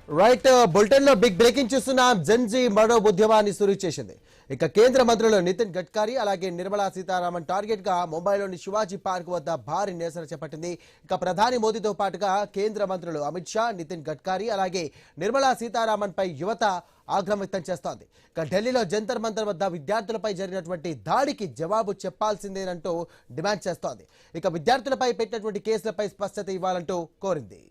Right bulletin లో big breaking చూస్తున్నాం. Gen Z మరో ఉద్యమాన్ని సురు చేసింది. ఇక కేంద్ర మంత్రులు నితిన్ గడ్కరీ అలాగే నిర్మలా సీతారామన్ టార్గెట్ గా ముంబైలోని శివాజీ పార్క్ వద్ద భారీ నిరసన చేపట్టింది. ఇక ప్రధాని మోదీతో పాటుగా కేంద్ర మంత్రులు అమిత్ షా, నితిన్ గడ్కరీ అలాగే నిర్మలా సీతారామన్ పై యువత ఆగ్రహం వ్యక్తం చేస్తోంది. ఇక ఢిల్లీలో జంతర్ మంతర్ వద్ద విద్యార్థులపై జరిగినటువంటి దాడికి జవాబు చెప్పాల్సిందేనంటూ డిమాండ్ చేస్తోంది. ఇక విద్యార్థులపై పెట్టినటువంటి కేసులపై స్పష్టత ఇవ్వాలంటూ కోరింది.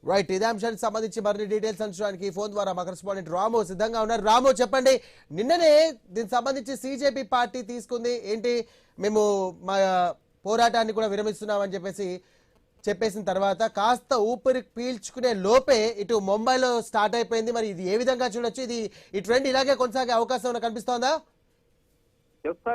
రైట్, ఇదే అంశానికి సంబంధించి మరిన్ని డీటెయిల్స్ అంచడానికి ఫోన్ ద్వారా మా కరెస్పాండెంట్ రాము సిద్ధంగా ఉన్నారు. రాము, చెప్పండి, నిన్ననే దీనికి సంబంధించి సిజేపీ పార్టీ తీసుకుంది ఏంటి, మేము మా పోరాటాన్ని కూడా విరమిస్తున్నామని చెప్పేసిన తర్వాత కాస్త ఊపిరి పీల్చుకునే లోపే ఇటు ముంబైలో స్టార్ట్ అయిపోయింది. మరి ఇది ఏ విధంగా చూడొచ్చు? ఈ ట్రెండ్ ఇలాగే కొనసాగే అవకాశం కనిపిస్తోందా?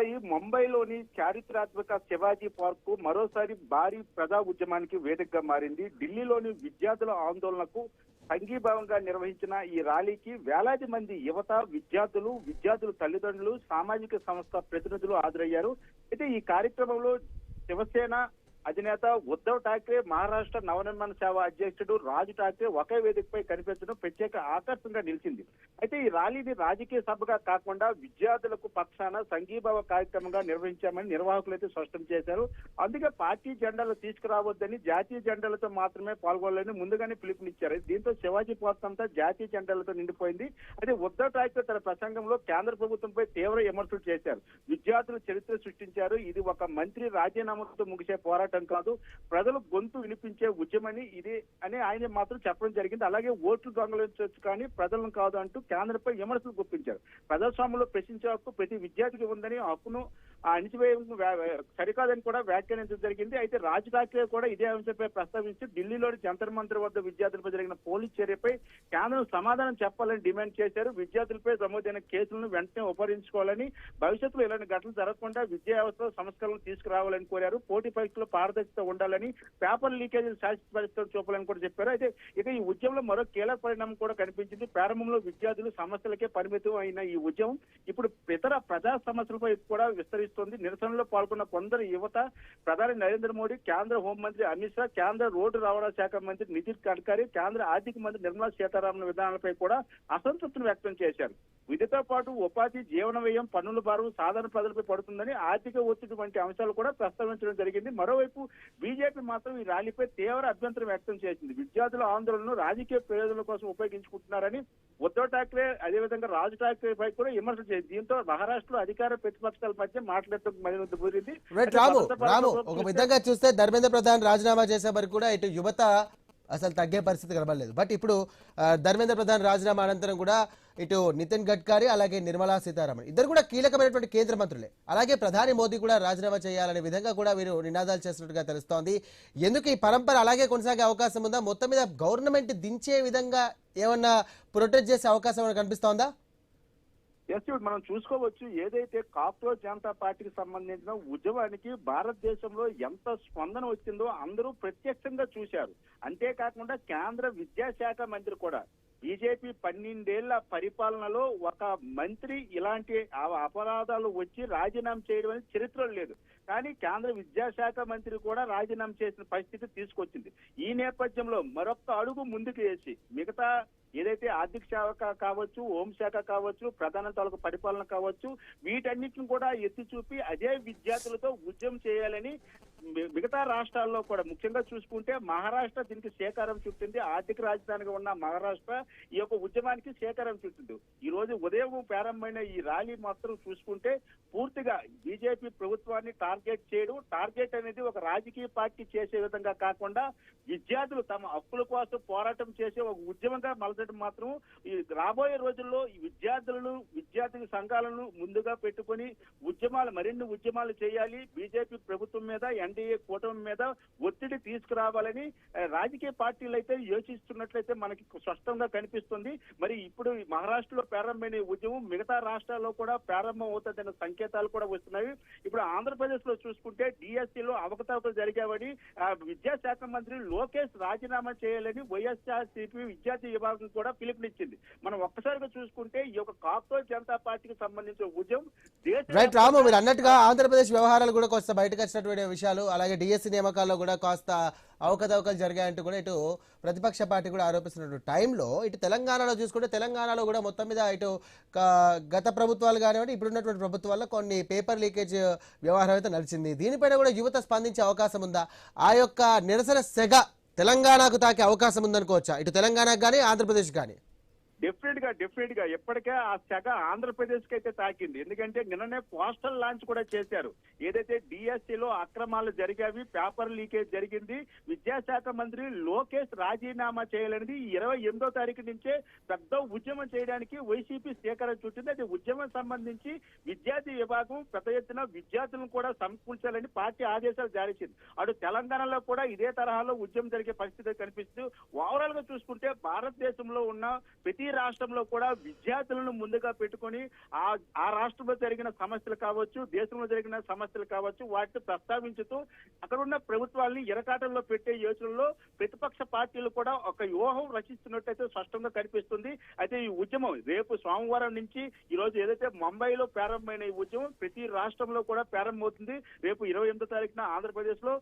ఈ ముంబైలోని చారిత్రాత్మక శివాజీ పార్క్ మరోసారి భారీ ప్రజా ఉద్యమానికి వేదికగా మారింది. ఢిల్లీలోని విద్యార్థుల ఆందోళనకు సంఘీభావంగా నిర్వహించిన ఈ ర్యాలీకి వేలాది మంది యువత, విద్యార్థుల తల్లిదండ్రులు, సామాజిక సంస్థ ప్రతినిధులు హాజరయ్యారు. అయితే ఈ కార్యక్రమంలో శివసేన అధినేత ఉద్ధవ్ ఠాక్రే, మహారాష్ట్ర నవనిర్మాణ సేవ అధ్యక్షుడు రాజ్ ఠాక్రే ఒకే వేదికపై కనిపించడం ప్రత్యేక ఆకర్షణగా నిలిచింది. అయితే ఈ ర్యాలీని రాజకీయ సభగా కాకుండా విద్యార్థులకు పక్షాన సంఘీభావ కార్యక్రమంగా నిర్వహించామని నిర్వాహకులు అయితే స్పష్టం చేశారు. అందుకే పార్టీ జెండాలు తీసుకురావద్దని, జాతీయ జెండాలతో మాత్రమే పాల్గొనాలని ముందుగానే పిలుపునిచ్చారు. దీంతో శివాజీ పార్క్ అంతా జాతీయ జెండాలతో నిండిపోయింది. అయితే ఉద్ధవ్ ఠాక్రే తన ప్రసంగంలో కేంద్ర ప్రభుత్వంపై తీవ్ర విమర్శలు చేశారు. విద్యార్థులు చరిత్ర సృష్టించారు, ఇది ఒక మంత్రి రాజీనామాతో ముగిసే పోరాటం కాదు, ప్రజలు గొంతు వినిపించే ఉద్యమని ఇది అని ఆయన మాత్రం చెప్పడం జరిగింది. అలాగే ఓట్లు దొంగలించవచ్చు కానీ ప్రజలను కాదు అంటూ కేంద్రంపై విమర్శలు గుప్పించారు. ప్రజాస్వామ్యంలో ప్రశ్నించే హక్కు ప్రతి విద్యార్థికి ఉందని, హక్కును అణిచివేయడం సరికాదని కూడా వ్యాఖ్యానించడం జరిగింది. అయితే రాజ్ ఠాక్రే కూడా ఇదే అంశంపై ప్రస్తావించి ఢిల్లీలోని జంతర్ మంతర్ వద్ద విద్యార్థులపై జరిగిన పోలీస్ చర్యపై కేంద్రం సమాధానం చెప్పాలని డిమాండ్ చేశారు. విద్యార్థులపై నమోదైన కేసులను వెంటనే ఉపహరించుకోవాలని, భవిష్యత్తులో ఇలాంటి ఘటనలు జరగకుండా విద్యా వ్యవస్థలో సంస్కరణలు తీసుకురావాలని కోరారు. పోటీ పరీక్షలు పారదర్శకత ఉండాలని, పేపర్ లీకేజీలు శాశ్వత చూపాలని కూడా చెప్పారు. అయితే ఇక ఈ ఉద్యమంలో మరో కీలక పరిణామం కూడా కనిపించింది. ప్రారంభంలో విద్యార్థులు సమస్యలకే పరిమితం అయిన ఈ ఉద్యమం ఇప్పుడు ఇతర ప్రజా సమస్యలపై కూడా విస్తరిస్తుంది. నిరసనలో పాల్గొన్న కొందరు యువత ప్రధాని నరేంద్ర మోడీ, కేంద్ర హోంమంత్రి అమిత్ షా, కేంద్ర రోడ్డు రవాణా శాఖ మంత్రి నితిన్ గడ్కరీ, కేంద్ర ఆర్థిక మంత్రి నిర్మలా సీతారామన్ విధానాలపై కూడా అసంతృప్తిని వ్యక్తం చేశారు. విధితో పాటు ఉపాధి, జీవన వ్యయం, పన్నుల భారం సాధారణ ప్రజలపై పడుతుందని, ఆర్థిక ఒత్తిడి వంటి అంశాలు కూడా ప్రస్తావించడం జరిగింది. మరోవైపు బీజేపీ మాత్రం ఈ ర్యాలీపై తీవ్ర అభ్యంతరం వ్యక్తం చేసింది. విద్యార్థుల ఆందోళనను రాజకీయ ప్రయోజనాల కోసం ఉపయోగించుకుంటున్నారని ఉద్ధవ్ ఠాక్రే, అదేవిధంగా రాజ్ ఠాక్రే పై కూడా విమర్శలు చేసింది. దీంతో మహారాష్ట్రలో అధికార ప్రతిపక్షాల మధ్య మాట్లాడటం మరింత కుదిరింది. ఒక విధంగా చూస్తే ధర్మేంద్ర ప్రధాన్ రాజీనామా చేసే వరకు కూడా ఇటు యువత అసలు తగ్గే పరిస్థితి కనబడలేదు. బట్ ఇప్పుడు ధర్మేంద్ర ప్రధాన్ రాజీనామా అనంతరం కూడా ఇటు నితిన్ గడ్కరీ అలాగే నిర్మలా సీతారామన్ ఇద్దరు కూడా కీలకమైనటువంటి కేంద్ర మంత్రులే. అలాగే ప్రధాని మోదీ కూడా రాజీనామా చేయాలనే విధంగా కూడా వీరు నినాదాలు చేస్తున్నట్టుగా తెలుస్తోంది. ఎందుకు ఈ పరంపర అలాగే కొనసాగే అవకాశం ఉందా? మొత్తం మీద గవర్నమెంట్ దించే విధంగా ఏమన్నా ప్రొటెక్ట్ చేసే అవకాశం ఏమైనా కనిపిస్తోందా? మనం చూసుకోవచ్చు, ఏదైతే కాక్రోచ్ జనతా పార్టీకి సంబంధించిన ఉద్యమానికి భారతదేశంలో ఎంత స్పందన వచ్చిందో అందరూ ప్రత్యక్షంగా చూశారు. అంతేకాకుండా కేంద్ర విద్యాశాఖ మంత్రి కూడా బీజేపీ 12 ఏళ్ల పరిపాలనలో ఒక మంత్రి ఇలాంటి అపరాధాలు వచ్చి రాజీనామా చేయడం అనేది చరిత్రలో లేదు. కానీ కేంద్ర విద్యాశాఖ మంత్రి కూడా రాజీనామా చేసిన పరిస్థితి తీసుకొచ్చింది. ఈ నేపథ్యంలో మరొక అడుగు ముందుకు వేసి మిగతా ఏదైతే ఆర్థిక శాఖ కావచ్చు, హోంశాఖ కావచ్చు, ప్రధాన తాలూకు పరిపాలన కావచ్చు, వీటన్నిటిని కూడా ఎత్తి చూపి అదే విద్యార్థులతో ఉద్యమం చేయాలని మిగతా రాష్ట్రాల్లో కూడా, ముఖ్యంగా చూసుకుంటే మహారాష్ట్ర దీనికి శ్రీకారం చుట్టింది. ఆర్థిక రాజధానిగా ఉన్న మహారాష్ట్ర ఈ యొక్క ఉద్యమానికి శ్రీకారం చుట్టింది. ఈ రోజు ఉదయం ప్రారంభమైన ఈ ర్యాలీ మాత్రం చూసుకుంటే పూర్తిగా బీజేపీ ప్రభుత్వాన్ని టార్గెట్ చేయడం, టార్గెట్ అనేది ఒక రాజకీయ పార్టీ చేసే విధంగా కాకుండా విద్యార్థులు తమ హక్కుల కోసం పోరాటం చేసే ఒక ఉద్యమంగా మలచడం మాత్రం ఈ రాబోయే రోజుల్లో ఈ విద్యార్థి సంఘాలను ముందుగా పెట్టుకొని మరిన్ని ఉద్యమాలు చేయాలి, బీజేపీ ప్రభుత్వం మీద, ఎన్డీఏ కూటమి మీద ఒత్తిడి తీసుకురావాలని రాజకీయ పార్టీలు అయితే యోచిస్తున్నట్లయితే మనకి స్పష్టంగా కనిపిస్తుంది. మరి ఇప్పుడు మహారాష్ట్రలో ప్రారంభమైన ఉద్యమం మిగతా రాష్ట్రాల్లో కూడా ప్రారంభం అవుతుందన్న సంకేతాలు కూడా వస్తున్నాయి. ఇప్పుడు ఆంధ్రప్రదేశ్ లో చూసుకుంటే డిఎస్సీలో అవకతవకలు జరిగావని విద్యాశాఖ మంత్రి లోకేష్ రాజీనామా చేయాలని వైఎస్ఆర్సీపీ విద్యార్థి విభాగం కూడా పిలుపునిచ్చింది. మనం ఒక్కసారిగా చూసుకుంటే ఈ యొక్క కాక్రోచ్ జనతా పార్టీకి సంబంధించిన ఉద్యమం రాము, మీరు అన్నట్టుగా ఆంధ్రప్రదేశ్ వ్యవహారాలు కూడా కొంత బయటకు వచ్చినటువంటి విషయాలు, అలాగే డిఎస్సీ నియామకాల్లో కూడా కాస్త అవకతవకలు జరిగాయంటూ కూడా ఇటు ప్రతిపక్ష పార్టీ కూడా ఆరోపిస్తున్న టైంలో ఇటు తెలంగాణలో చూసుకుంటే తెలంగాణలో కూడా మొత్తం మీద ఇటు గత ప్రభుత్వాలు కానివ్వండి ఇప్పుడున్నటువంటి ప్రభుత్వాల్లో కొన్ని పేపర్ లీకేజ్ వ్యవహారం అయితే నడిచింది. దీనిపైన కూడా యువత స్పందించే అవకాశం ఉందా? ఆ యొక్క నిరసన సెగ తెలంగాణకు తాకే అవకాశం ఉందనుకోవచ్చా, ఇటు తెలంగాణకు కానీ ఆంధ్రప్రదేశ్ కానీ? డెఫినెట్ గా ఎప్పటికే ఆ సెగ ఆంధ్రప్రదేశ్ కి అయితే తాకింది. ఎందుకంటే నిన్ననే పోస్టల్ లాంచ్ కూడా చేశారు. ఏదైతే డిఎస్సిలో అక్రమాలు జరిగావి, పేపర్ లీకేజ్ జరిగింది, విద్యాశాఖ మంత్రి లోకేష్ రాజీనామా చేయాలనేది 28వ తారీఖు నుంచే పెద్ద ఉద్యమం చేయడానికి వైసీపీ శ్రీకారం చుట్టింది. అయితే ఉద్యమం సంబంధించి విద్యార్థి విభాగం పెద్ద ఎత్తున విద్యార్థులను కూడా సమకూర్చాలని పార్టీ ఆదేశాలు జారీ చేసింది. అటు తెలంగాణలో కూడా ఇదే తరహాలో ఉద్యమం జరిగే పరిస్థితి కనిపిస్తూ ఓవరాల్ గా చూసుకుంటే భారతదేశంలో ఉన్న ప్రతి రాష్ట్రంలో కూడా విద్యార్థులను ముందుగా పెట్టుకొని ఆ రాష్ట్రంలో జరిగిన సమస్యలు కావచ్చు, దేశంలో జరిగిన సమస్యలు కావచ్చు, వాటిని ప్రస్తావించుతూ అక్కడ ఉన్న ప్రభుత్వాన్ని ఇరకాటంలో పెట్టే యోచనలో ప్రతిపక్ష పార్టీలు కూడా ఒక వ్యూహం రచిస్తున్నట్టయితే స్పష్టంగా కనిపిస్తుంది. అయితే ఈ ఉద్యమం రేపు సోమవారం నుంచి ఈ రోజు ఏదైతే ముంబైలో ప్రారంభమైన ఈ ఉద్యమం ప్రతి రాష్ట్రంలో కూడా ప్రారంభమవుతుంది. రేపు 28వ తారీఖున ఆంధ్రప్రదేశ్ లో,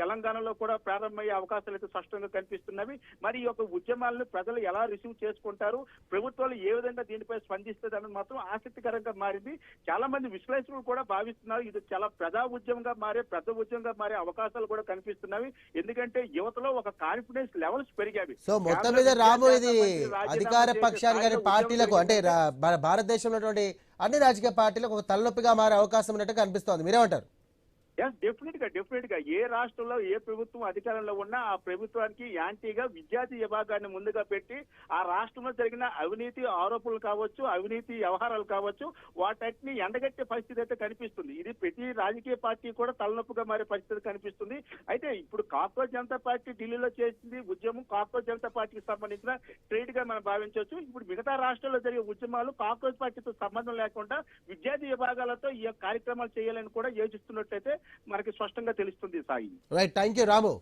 తెలంగాణలో కూడా ప్రారంభమయ్యే అవకాశాలు అయితే స్పష్టంగా కనిపిస్తున్నవి. మరి ఈ యొక్క ఉద్యమాలను ప్రజలు ఎలా రిసీవ్ చేసుకుంటారు, ప్రభుత్వాలు ఏ విధంగా దీనిపై స్పందిస్తుంది అన్నది మాత్రం ఆసక్తికరంగా మారింది. చాలా మంది విశ్లేషకులు కూడా భావిస్తున్నారు ఇది చాలా పెద్ద ఉద్యమంగా మారే అవకాశాలు కూడా కనిపిస్తున్నవి. ఎందుకంటే యువతలో ఒక కాన్ఫిడెన్స్ లెవెల్స్ పెరిగాయి. సో మొత్తం మీద రాము ఇది అధికార పక్షాలు కానీ పార్టీలకు అంటే భారతదేశంలో ఉన్నటువంటి అన్ని రాజకీయ పార్టీలకు ఒక తలనొప్పిగా మారే అవకాశం ఉన్నట్టు కనిపిస్తోంది. మీరేమంటారు? డెఫినెట్ గా ఏ రాష్ట్రంలో ఏ ప్రభుత్వం అధికారంలో ఉన్నా ఆ ప్రభుత్వానికి యాంటీగా విద్యార్థి విభాగాన్ని ముందుగా పెట్టి ఆ రాష్ట్రంలో జరిగిన అవినీతి ఆరోపణలు కావచ్చు, అవినీతి వ్యవహారాలు కావచ్చు, వాటిని ఎండగట్టే పరిస్థితి అయితే కనిపిస్తుంది. ఇది ప్రతి రాజకీయ పార్టీ కూడా తలనొప్పిగా మారే పరిస్థితి కనిపిస్తుంది. అయితే ఇప్పుడు కాక్రోచ్ జనతా పార్టీ ఢిల్లీలో చేసింది ఉద్యమం కాక్రోచ్ జనతా పార్టీకి సంబంధించిన ట్రేడ్ గా మనం భావించవచ్చు. ఇప్పుడు మిగతా రాష్ట్రాల్లో జరిగే ఉద్యమాలు కాక్రోచ్ పార్టీతో సంబంధం లేకుండా విద్యార్థి విభాగాలతో ఈ కార్యక్రమాలు చేయాలని కూడా యోచిస్తున్నట్లయితే మనకి స్పష్టంగా తెలుస్తుంది. Sai, right, thank you Ramu.